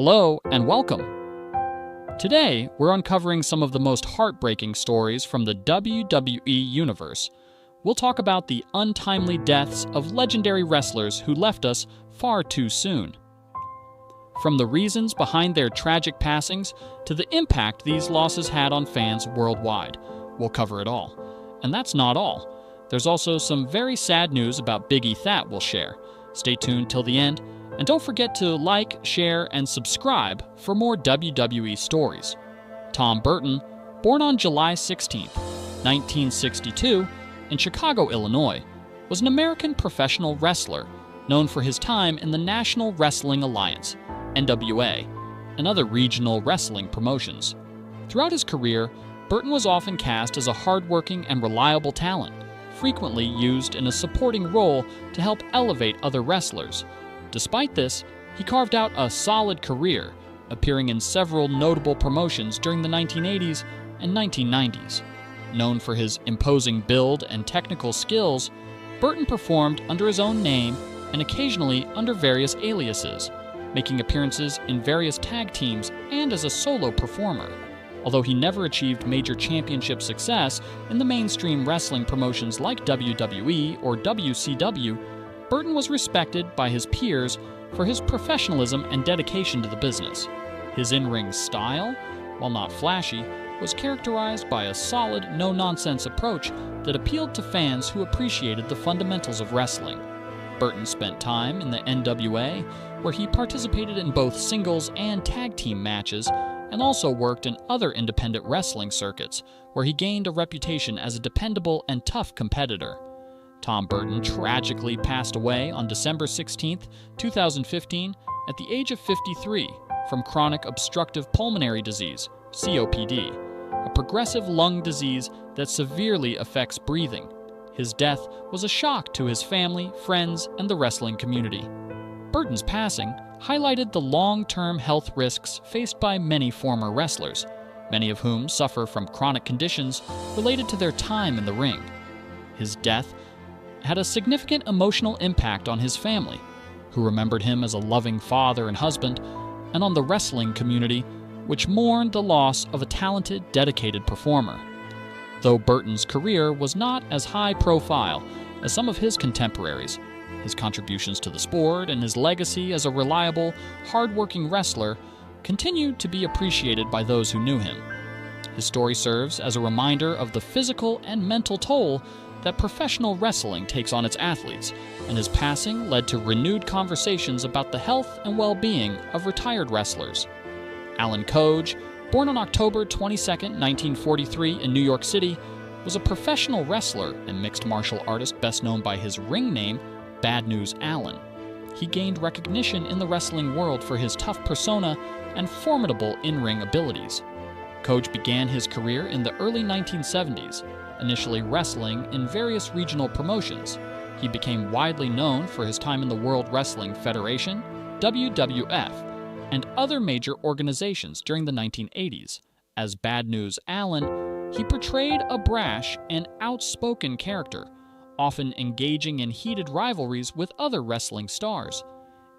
Hello and welcome. Today, we're uncovering some of the most heartbreaking stories from the WWE Universe. We'll talk about the untimely deaths of legendary wrestlers who left us far too soon. From the reasons behind their tragic passings to the impact these losses had on fans worldwide, we'll cover it all. And that's not all. There's also some very sad news about Big E that we'll share. Stay tuned till the end, and don't forget to like, share, and subscribe for more WWE stories. Tom Burton, born on July 16, 1962, in Chicago, Illinois, was an American professional wrestler known for his time in the National Wrestling Alliance, NWA, and other regional wrestling promotions. Throughout his career, Burton was often cast as a hardworking and reliable talent, frequently used in a supporting role to help elevate other wrestlers. Despite this, he carved out a solid career, appearing in several notable promotions during the 1980s and 1990s. Known for his imposing build and technical skills, Burton performed under his own name and occasionally under various aliases, making appearances in various tag teams and as a solo performer. Although he never achieved major championship success in the mainstream wrestling promotions like WWE or WCW, Burton was respected by his peers for his professionalism and dedication to the business. His in-ring style, while not flashy, was characterized by a solid, no-nonsense approach that appealed to fans who appreciated the fundamentals of wrestling. Burton spent time in the NWA, where he participated in both singles and tag team matches, and also worked in other independent wrestling circuits, where he gained a reputation as a dependable and tough competitor. Tom Burton tragically passed away on December 16, 2015, at the age of 53 from chronic obstructive pulmonary disease, COPD, a progressive lung disease that severely affects breathing. His death was a shock to his family, friends, and the wrestling community. Burton's passing highlighted the long-term health risks faced by many former wrestlers, many of whom suffer from chronic conditions related to their time in the ring. His death had a significant emotional impact on his family, who remembered him as a loving father and husband, and on the wrestling community, which mourned the loss of a talented, dedicated performer. Though Burton's career was not as high profile as some of his contemporaries, his contributions to the sport and his legacy as a reliable, hard-working wrestler continued to be appreciated by those who knew him. His story serves as a reminder of the physical and mental toll that professional wrestling takes on its athletes, and his passing led to renewed conversations about the health and well-being of retired wrestlers. Alan Coge, born on October 22, 1943 in New York City, was a professional wrestler and mixed martial artist best known by his ring name, Bad News Allen. He gained recognition in the wrestling world for his tough persona and formidable in-ring abilities. Coge began his career in the early 1970s, initially wrestling in various regional promotions. He became widely known for his time in the World Wrestling Federation, WWF, and other major organizations during the 1980s. As Bad News Allen, he portrayed a brash and outspoken character, often engaging in heated rivalries with other wrestling stars.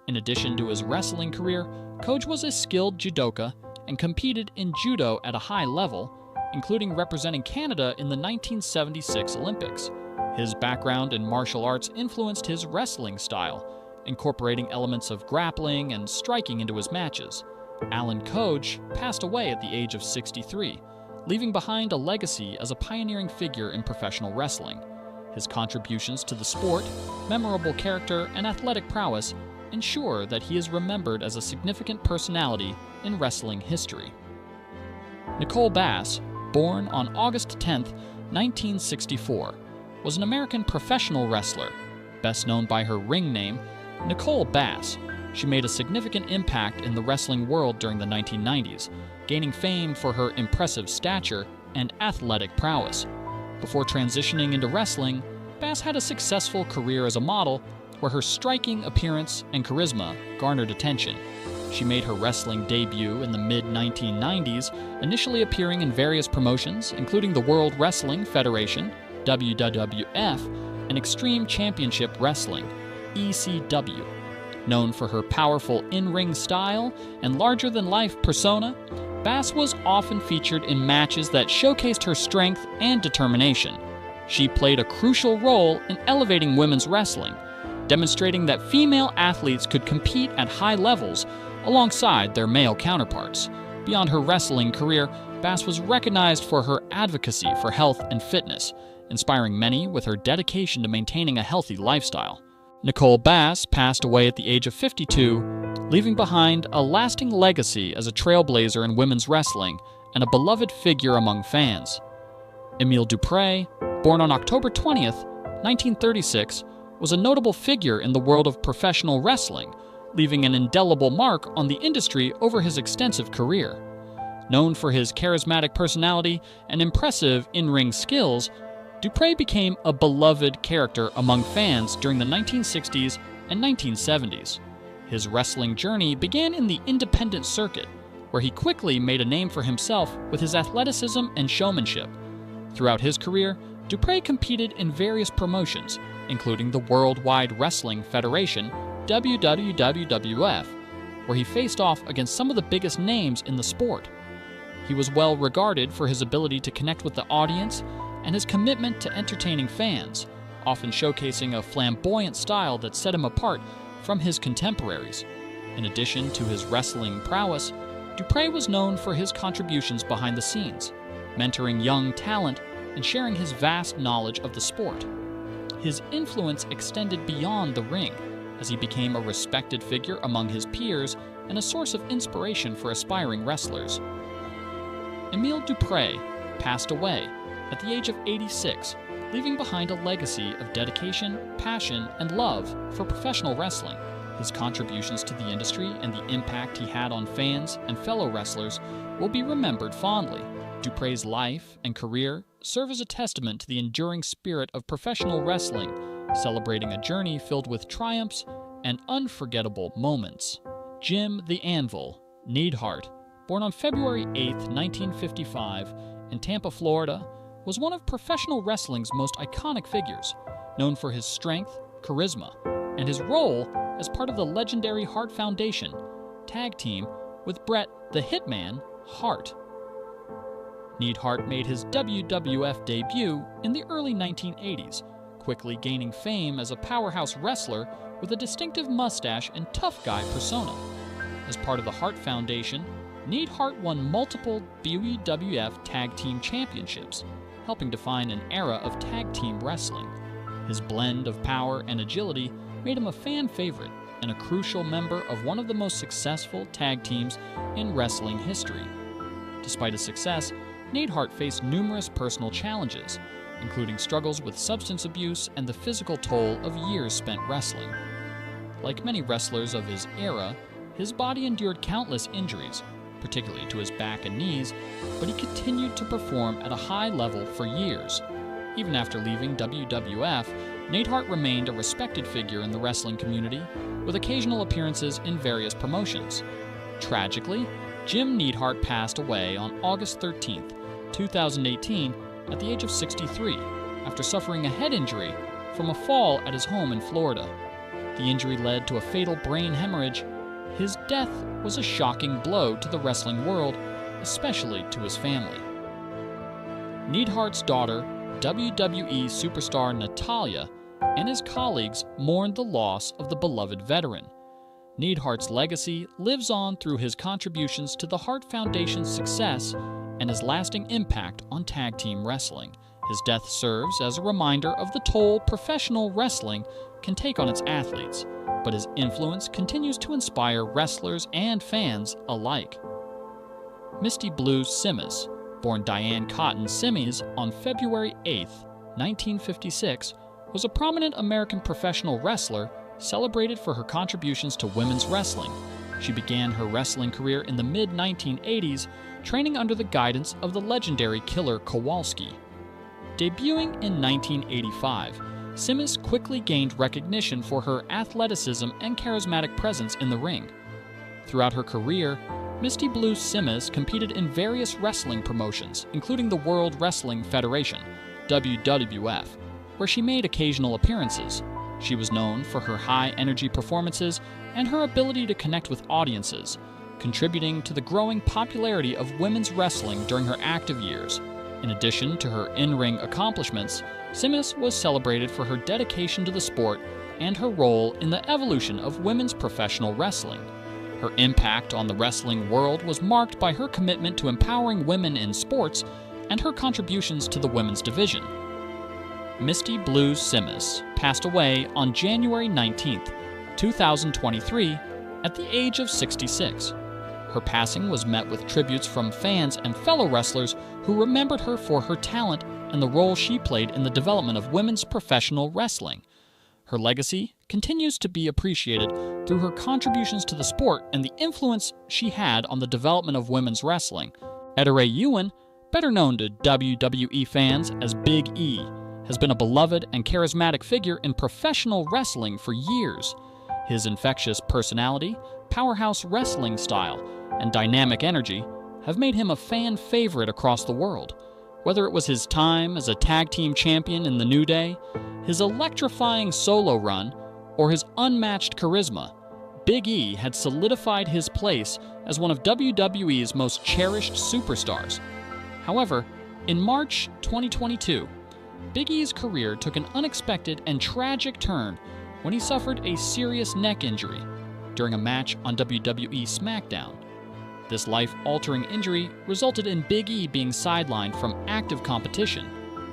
In addition to his wrestling career, Coge was a skilled judoka and competed in judo at a high level, including representing Canada in the 1976 Olympics. His background in martial arts influenced his wrestling style, incorporating elements of grappling and striking into his matches. Alan Coge passed away at the age of 63, leaving behind a legacy as a pioneering figure in professional wrestling. His contributions to the sport, memorable character, and athletic prowess ensure that he is remembered as a significant personality in wrestling history. Nicole Bass, born on August 10, 1964, was an American professional wrestler, best known by her ring name, Nicole Bass. She made a significant impact in the wrestling world during the 1990s, gaining fame for her impressive stature and athletic prowess. Before transitioning into wrestling, Bass had a successful career as a model where her striking appearance and charisma garnered attention. She made her wrestling debut in the mid-1990s, initially appearing in various promotions, including the World Wrestling Federation, WWF, and Extreme Championship Wrestling, ECW. Known for her powerful in-ring style and larger-than-life persona, Bass was often featured in matches that showcased her strength and determination. She played a crucial role in elevating women's wrestling, demonstrating that female athletes could compete at high levels alongside their male counterparts. Beyond her wrestling career, Bass was recognized for her advocacy for health and fitness, inspiring many with her dedication to maintaining a healthy lifestyle. Nicole Bass passed away at the age of 52, leaving behind a lasting legacy as a trailblazer in women's wrestling and a beloved figure among fans. Emile Dupre, born on October 20th, 1936, was a notable figure in the world of professional wrestling, leaving an indelible mark on the industry over his extensive career. Known for his charismatic personality and impressive in-ring skills, Dupre became a beloved character among fans during the 1960s and 1970s. His wrestling journey began in the independent circuit, where he quickly made a name for himself with his athleticism and showmanship. Throughout his career, Dupre competed in various promotions, including the Worldwide Wrestling Federation, WWWF, where he faced off against some of the biggest names in the sport. He was well regarded for his ability to connect with the audience and his commitment to entertaining fans, often showcasing a flamboyant style that set him apart from his contemporaries. In addition to his wrestling prowess, Dupre was known for his contributions behind the scenes, mentoring young talent and sharing his vast knowledge of the sport. His influence extended beyond the ring, as he became a respected figure among his peers and a source of inspiration for aspiring wrestlers. Emile Dupre passed away at the age of 86, leaving behind a legacy of dedication, passion, and love for professional wrestling. His contributions to the industry and the impact he had on fans and fellow wrestlers will be remembered fondly. Dupre's life and career serve as a testament to the enduring spirit of professional wrestling, celebrating a journey filled with triumphs and unforgettable moments. Jim the Anvil Neidhart, born on February 8, 1955, in Tampa, Florida, was one of professional wrestling's most iconic figures, known for his strength, charisma, and his role as part of the legendary Hart Foundation tag team with Bret the Hitman Hart. Neidhart made his WWF debut in the early 1980s, quickly gaining fame as a powerhouse wrestler with a distinctive mustache and tough guy persona. As part of the Hart Foundation, Neidhart won multiple WWF Tag Team Championships, helping define an era of tag team wrestling. His blend of power and agility made him a fan favorite and a crucial member of one of the most successful tag teams in wrestling history. Despite his success, Neidhart faced numerous personal challenges, including struggles with substance abuse and the physical toll of years spent wrestling. Like many wrestlers of his era, his body endured countless injuries, particularly to his back and knees, but he continued to perform at a high level for years. Even after leaving WWF, Neidhart remained a respected figure in the wrestling community, with occasional appearances in various promotions. Tragically, Jim Neidhart passed away on August 13, 2018, at the age of 63, after suffering a head injury from a fall at his home in Florida. The injury led to a fatal brain hemorrhage. His death was a shocking blow to the wrestling world, especially to his family. Neidhart's daughter, WWE superstar Natalya, and his colleagues mourned the loss of the beloved veteran. Neidhart's legacy lives on through his contributions to the Hart Foundation's success and his lasting impact on tag team wrestling. His death serves as a reminder of the toll professional wrestling can take on its athletes, but his influence continues to inspire wrestlers and fans alike. Misty Blue Simmons, born Diane Cotton Simms on February 8, 1956, was a prominent American professional wrestler celebrated for her contributions to women's wrestling. She began her wrestling career in the mid-1980s, training under the guidance of the legendary Killer Kowalski. Debuting in 1985, Simmons quickly gained recognition for her athleticism and charismatic presence in the ring. Throughout her career, Misty Blue Simmons competed in various wrestling promotions, including the World Wrestling Federation, WWF, where she made occasional appearances. She was known for her high-energy performances and her ability to connect with audiences, contributing to the growing popularity of women's wrestling during her active years. In addition to her in-ring accomplishments, Simmons was celebrated for her dedication to the sport and her role in the evolution of women's professional wrestling. Her impact on the wrestling world was marked by her commitment to empowering women in sports and her contributions to the women's division. Misty Blues Simmons passed away on January 19, 2023, at the age of 66. Her passing was met with tributes from fans and fellow wrestlers who remembered her for her talent and the role she played in the development of women's professional wrestling. Her legacy continues to be appreciated through her contributions to the sport and the influence she had on the development of women's wrestling. Etta Ray Ewan, better known to WWE fans as Big E, has been a beloved and charismatic figure in professional wrestling for years. His infectious personality, powerhouse wrestling style, and dynamic energy have made him a fan favorite across the world. Whether it was his time as a tag team champion in the New Day, his electrifying solo run, or his unmatched charisma, Big E had solidified his place as one of WWE's most cherished superstars. However, in March 2022, Big E's career took an unexpected and tragic turn when he suffered a serious neck injury during a match on WWE SmackDown. This life-altering injury resulted in Big E being sidelined from active competition,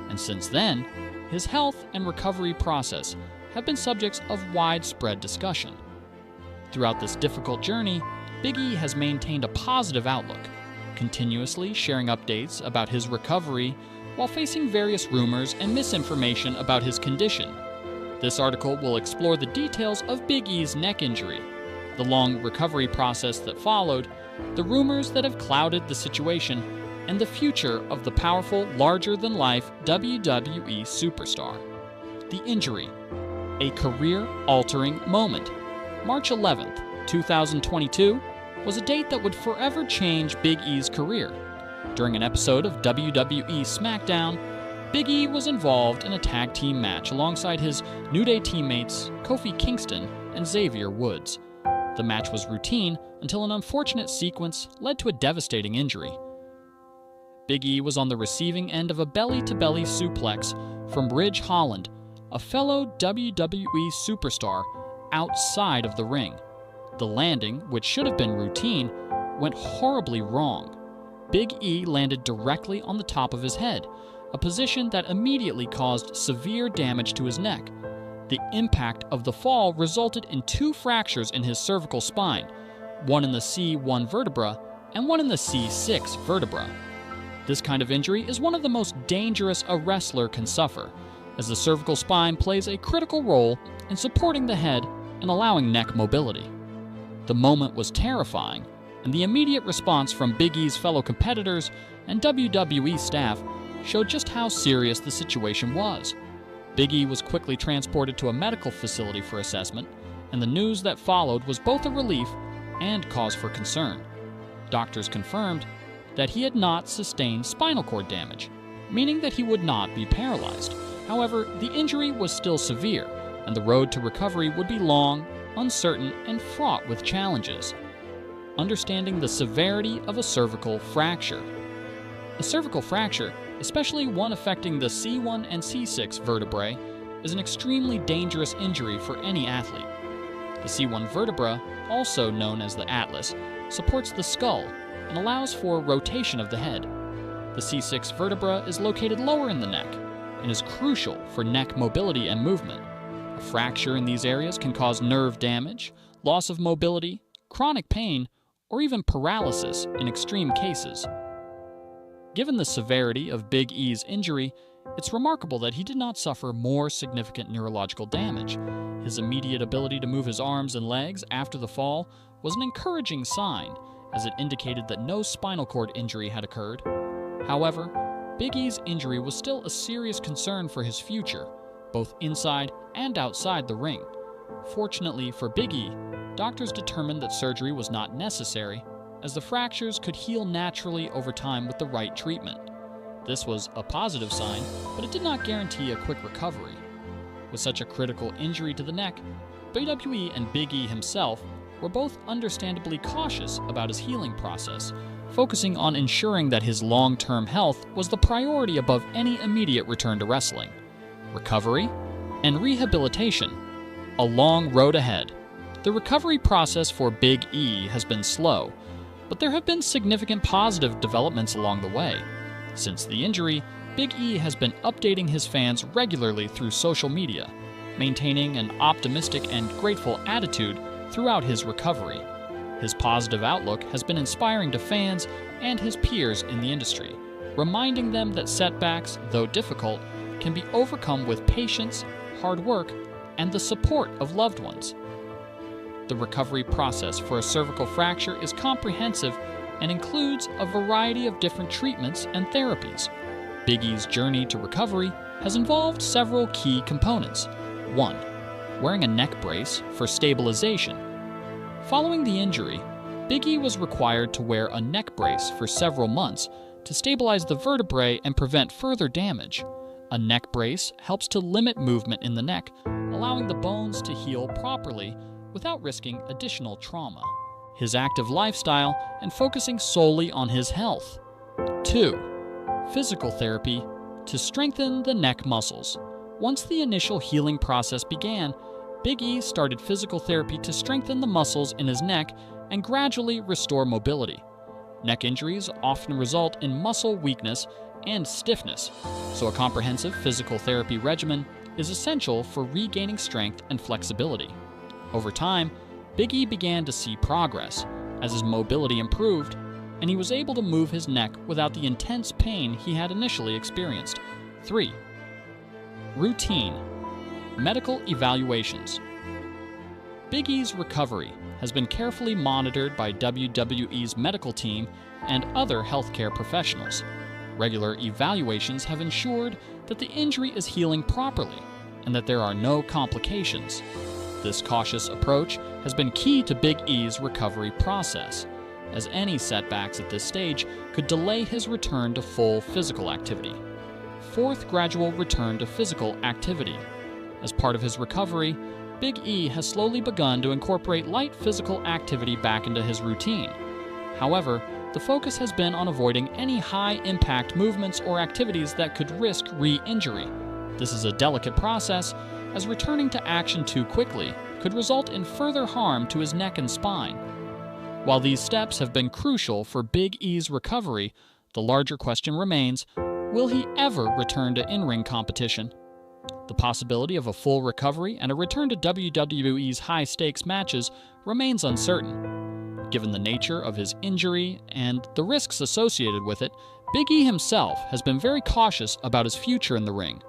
and since then, his health and recovery process have been subjects of widespread discussion. Throughout this difficult journey, Big E has maintained a positive outlook, continuously sharing updates about his recovery while facing various rumors and misinformation about his condition. This article will explore the details of Big E's neck injury, the long recovery process that followed, the rumors that have clouded the situation, and the future of the powerful, larger-than-life WWE superstar. The injury, a career-altering moment. March 11th, 2022, was a date that would forever change Big E's career. During an episode of WWE SmackDown, Big E was involved in a tag team match alongside his New Day teammates Kofi Kingston and Xavier Woods. The match was routine until an unfortunate sequence led to a devastating injury. Big E was on the receiving end of a belly-to-belly suplex from Ridge Holland, a fellow WWE superstar, outside of the ring. The landing, which should have been routine, went horribly wrong. Big E landed directly on the top of his head, a position that immediately caused severe damage to his neck. The impact of the fall resulted in 2 fractures in his cervical spine, one in the C1 vertebra and one in the C6 vertebra. This kind of injury is one of the most dangerous a wrestler can suffer, as the cervical spine plays a critical role in supporting the head and allowing neck mobility. The moment was terrifying, and the immediate response from Big E's fellow competitors and WWE staff showed just how serious the situation was. Big E was quickly transported to a medical facility for assessment, and the news that followed was both a relief and cause for concern. Doctors confirmed that he had not sustained spinal cord damage, meaning that he would not be paralyzed. However, the injury was still severe, and the road to recovery would be long, uncertain, and fraught with challenges. Understanding the severity of a cervical fracture. A cervical fracture, especially one affecting the C1 and C6 vertebrae, is an extremely dangerous injury for any athlete. The C1 vertebra, also known as the atlas, supports the skull and allows for rotation of the head. The C6 vertebra is located lower in the neck and is crucial for neck mobility and movement. A fracture in these areas can cause nerve damage, loss of mobility, chronic pain, or even paralysis in extreme cases. Given the severity of Big E's injury, it's remarkable that he did not suffer more significant neurological damage. His immediate ability to move his arms and legs after the fall was an encouraging sign, as it indicated that no spinal cord injury had occurred. However, Big E's injury was still a serious concern for his future, both inside and outside the ring. Fortunately for Big E, doctors determined that surgery was not necessary, as the fractures could heal naturally over time with the right treatment. This was a positive sign, but it did not guarantee a quick recovery. With such a critical injury to the neck, WWE and Big E himself were both understandably cautious about his healing process, focusing on ensuring that his long-term health was the priority above any immediate return to wrestling. Recovery and rehabilitation. A long road ahead. The recovery process for Big E has been slow, but there have been significant positive developments along the way. Since the injury, Big E has been updating his fans regularly through social media, maintaining an optimistic and grateful attitude throughout his recovery. His positive outlook has been inspiring to fans and his peers in the industry, reminding them that setbacks, though difficult, can be overcome with patience, hard work, and the support of loved ones. The recovery process for a cervical fracture is comprehensive and includes a variety of different treatments and therapies. Big E's journey to recovery has involved several key components. 1. Wearing a neck brace for stabilization. Following the injury, Big E was required to wear a neck brace for several months to stabilize the vertebrae and prevent further damage. A neck brace helps to limit movement in the neck, allowing the bones to heal properly without risking additional trauma. His active lifestyle and focusing solely on his health. 2. Physical therapy to strengthen the neck muscles. Once the initial healing process began, Big E started physical therapy to strengthen the muscles in his neck and gradually restore mobility. Neck injuries often result in muscle weakness and stiffness, so a comprehensive physical therapy regimen is essential for regaining strength and flexibility. Over time, Big E began to see progress as his mobility improved, and he was able to move his neck without the intense pain he had initially experienced. 3. Routine. Medical evaluations. Big E's recovery has been carefully monitored by WWE's medical team and other healthcare professionals. Regular evaluations have ensured that the injury is healing properly and that there are no complications. This cautious approach has been key to Big E's recovery process, as any setbacks at this stage could delay his return to full physical activity. 4th gradual return to physical activity. As part of his recovery, Big E has slowly begun to incorporate light physical activity back into his routine. However, the focus has been on avoiding any high-impact movements or activities that could risk re-injury. This is a delicate process, as returning to action too quickly could result in further harm to his neck and spine. While these steps have been crucial for Big E's recovery, the larger question remains, will he ever return to in-ring competition? The possibility of a full recovery and a return to WWE's high-stakes matches remains uncertain. Given the nature of his injury and the risks associated with it, Big E himself has been very cautious about his future in the ring.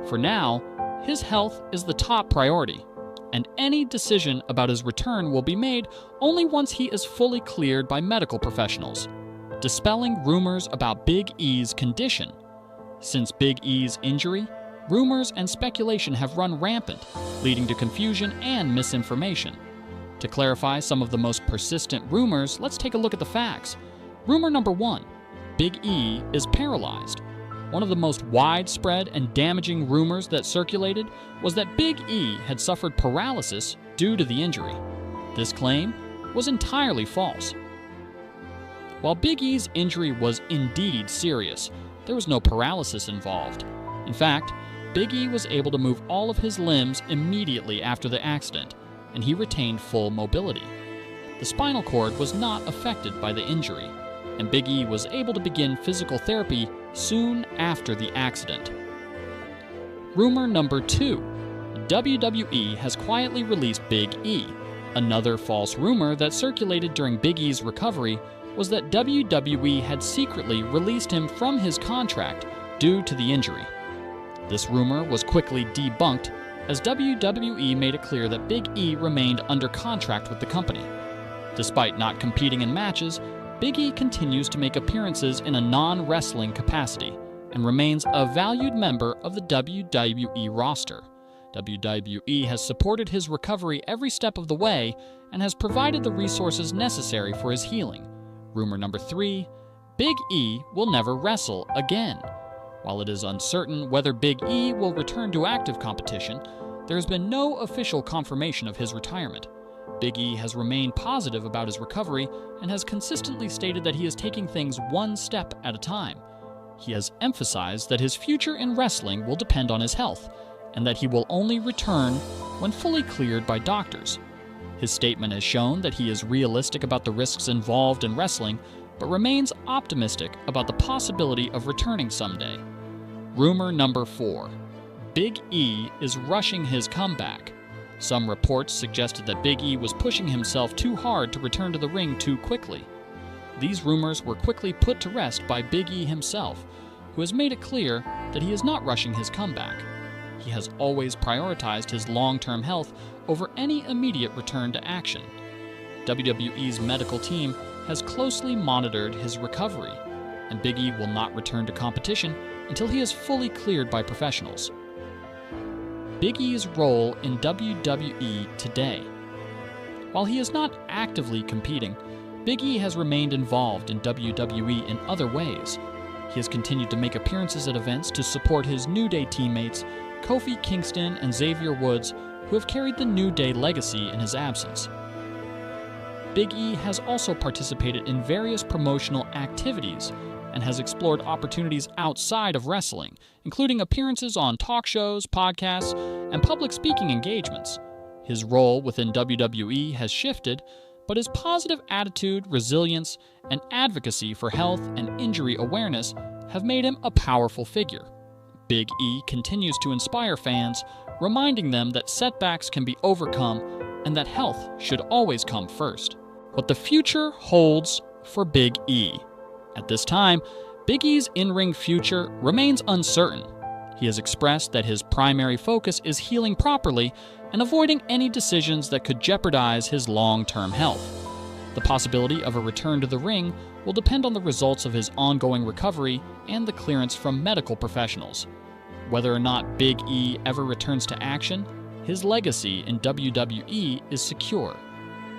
For now, his health is the top priority, and any decision about his return will be made only once he is fully cleared by medical professionals, dispelling rumors about Big E's condition. Since Big E's injury, rumors and speculation have run rampant, leading to confusion and misinformation. To clarify some of the most persistent rumors, let's take a look at the facts. Rumor number 1, Big E is paralyzed. One of the most widespread and damaging rumors that circulated was that Big E had suffered paralysis due to the injury. This claim was entirely false. While Big E's injury was indeed serious, there was no paralysis involved. In fact, Big E was able to move all of his limbs immediately after the accident, and he retained full mobility. The spinal cord was not affected by the injury, and Big E was able to begin physical therapy soon after the accident. Rumor number 2. WWE has quietly released Big E. Another false rumor that circulated during Big E's recovery was that WWE had secretly released him from his contract due to the injury. This rumor was quickly debunked as WWE made it clear that Big E remained under contract with the company. Despite not competing in matches, Big E continues to make appearances in a non-wrestling capacity and remains a valued member of the WWE roster. WWE has supported his recovery every step of the way and has provided the resources necessary for his healing. Rumor number 3, Big E will never wrestle again. While it is uncertain whether Big E will return to active competition, there has been no official confirmation of his retirement. Big E has remained positive about his recovery and has consistently stated that he is taking things one step at a time. He has emphasized that his future in wrestling will depend on his health, and that he will only return when fully cleared by doctors. His statement has shown that he is realistic about the risks involved in wrestling, but remains optimistic about the possibility of returning someday. Rumor number 4. Big E is rushing his comeback. Some reports suggested that Big E was pushing himself too hard to return to the ring too quickly. These rumors were quickly put to rest by Big E himself, who has made it clear that he is not rushing his comeback. He has always prioritized his long-term health over any immediate return to action. WWE's medical team has closely monitored his recovery, and Big E will not return to competition until he is fully cleared by professionals. Big E's role in WWE today. While he is not actively competing, Big E has remained involved in WWE in other ways. He has continued to make appearances at events to support his New Day teammates, Kofi Kingston and Xavier Woods, who have carried the New Day legacy in his absence. Big E has also participated in various promotional activities and has explored opportunities outside of wrestling, including appearances on talk shows, podcasts, and public speaking engagements. His role within WWE has shifted, but his positive attitude, resilience, and advocacy for health and injury awareness have made him a powerful figure. Big E continues to inspire fans, reminding them that setbacks can be overcome and that health should always come first. What the future holds for Big E. At this time, Big E's in-ring future remains uncertain. He has expressed that his primary focus is healing properly and avoiding any decisions that could jeopardize his long-term health. The possibility of a return to the ring will depend on the results of his ongoing recovery and the clearance from medical professionals. Whether or not Big E ever returns to action, his legacy in WWE is secure.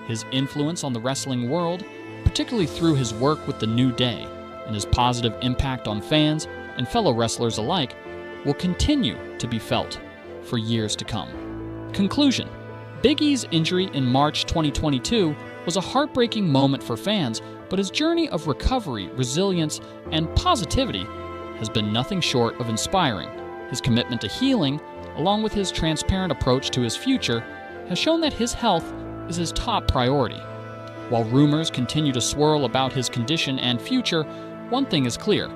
His influence on the wrestling world, particularly through his work with the New Day, and his positive impact on fans and fellow wrestlers alike, will continue to be felt for years to come. Conclusion: Big E's injury in March 2022 was a heartbreaking moment for fans, but his journey of recovery, resilience, and positivity has been nothing short of inspiring. His commitment to healing, along with his transparent approach to his future, has shown that his health is his top priority. While rumors continue to swirl about his condition and future, one thing is clear: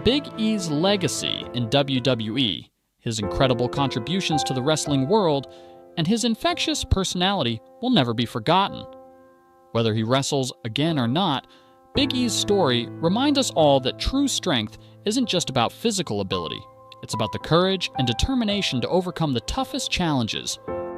Big E's legacy in WWE, his incredible contributions to the wrestling world, and his infectious personality will never be forgotten. Whether he wrestles again or not, Big E's story reminds us all that true strength isn't just about physical ability. It's about the courage and determination to overcome the toughest challenges